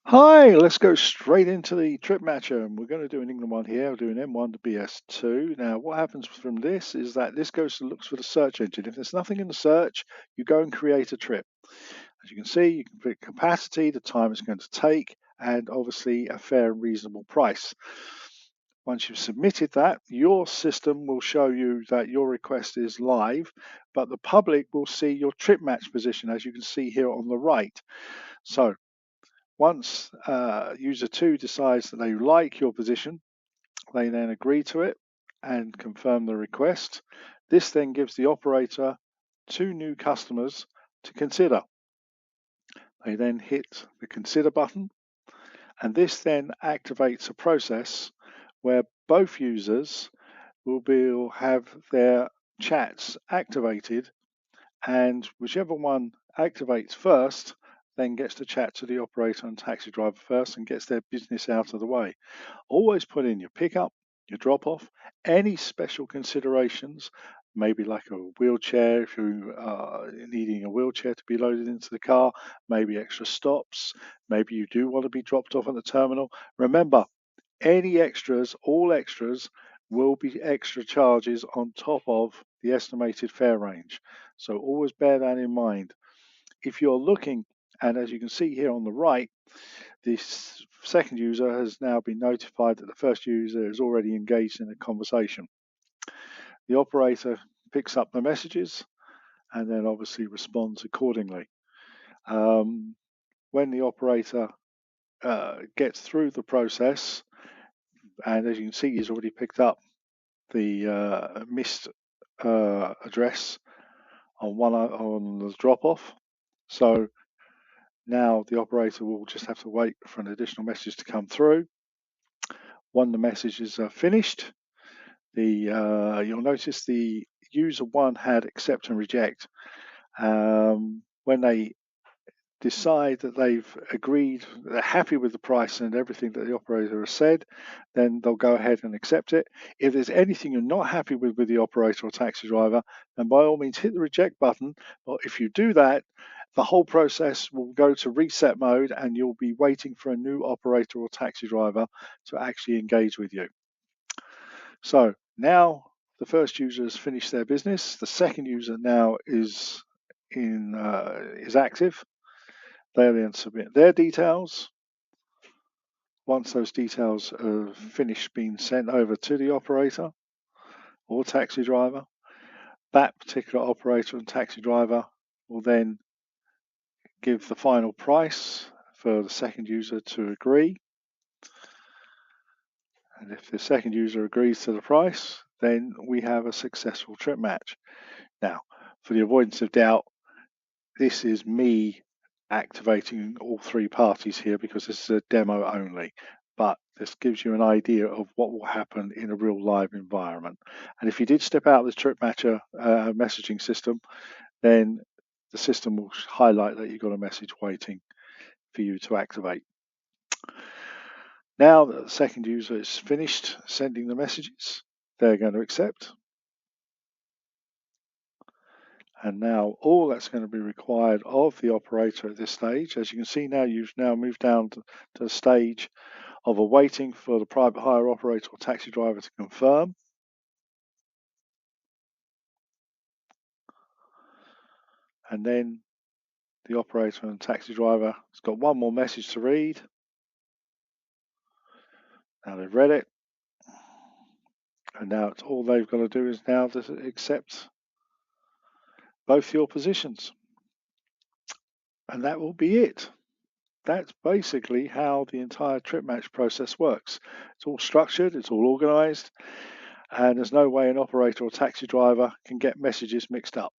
Hi, let's go straight into the trip matcher, and we're going to do an England one here. We're doing M1 to BS2. Now, what happens from this is that this goes to looks for the search engine. If there's nothing in the search, you go and create a trip. As you can see, you can put capacity, the time it's going to take, and obviously a fair and reasonable price. Once you've submitted that, your system will show you that your request is live, but the public will see your trip match position, as you can see here on the right. So once user 2 decides that they like your position, they then agree to it and confirm the request. This then gives the operator 2 new customers to consider. They then hit the consider button, and this then activates a process where both users will have their chats activated, and whichever one activates first then gets to chat to the operator and taxi driver first and gets their business out of the way. Always put in your pickup, your drop off, any special considerations, maybe like a wheelchair if you are needing a wheelchair to be loaded into the car, maybe extra stops, maybe you do want to be dropped off at the terminal. Remember, any extras, all extras, will be extra charges on top of the estimated fare range. So always bear that in mind. If you're looking, and as you can see here on the right, this second user has now been notified that the first user is already engaged in a conversation. The operator picks up the messages and then obviously responds accordingly. When the operator gets through the process, and as you can see, he's already picked up the missed address on the drop-off. So now the operator will just have to wait for an additional message to come through. When the messages are finished, you'll notice the user 1 had accept and reject. When they decide that they've agreed, they're happy with the price and everything that the operator has said, then they'll go ahead and accept it. If there's anything you're not happy with the operator or taxi driver, then by all means hit the reject button. But if you do that, the whole process will go to reset mode and you'll be waiting for a new operator or taxi driver to actually engage with you. So now the first user has finished their business. The second user now is active. They'll then submit their details. Once those details are finished being sent over to the operator or taxi driver, that particular operator and taxi driver will then give the final price for the second user to agree. And if the second user agrees to the price, then we have a successful trip match. Now, for the avoidance of doubt, this is me activating all 3 parties here because this is a demo only, but this gives you an idea of what will happen in a real live environment. And if you did step out of the trip matcher messaging system, then the system will highlight that you've got a message waiting for you to activate. Now that the second user is finished sending the messages, they're going to accept. And now all that's going to be required of the operator at this stage, as you can see now, you've now moved down to the stage of awaiting for the private hire operator or taxi driver to confirm. And then the operator and taxi driver has got one more message to read. Now they've read it. And now it's all they've got to do is now to accept both your positions. And that will be it. That's basically how the entire trip match process works. It's all structured, it's all organized, and there's no way an operator or taxi driver can get messages mixed up.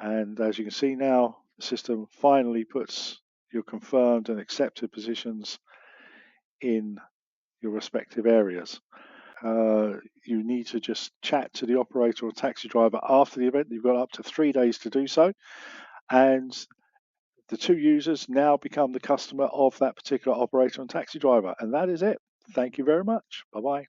And as you can see now, the system finally puts your confirmed and accepted positions in your respective areas. You need to just chat to the operator or taxi driver after the event. You've got up to 3 days to do so. And the 2 users now become the customer of that particular operator and taxi driver. And that is it. Thank you very much. Bye-bye.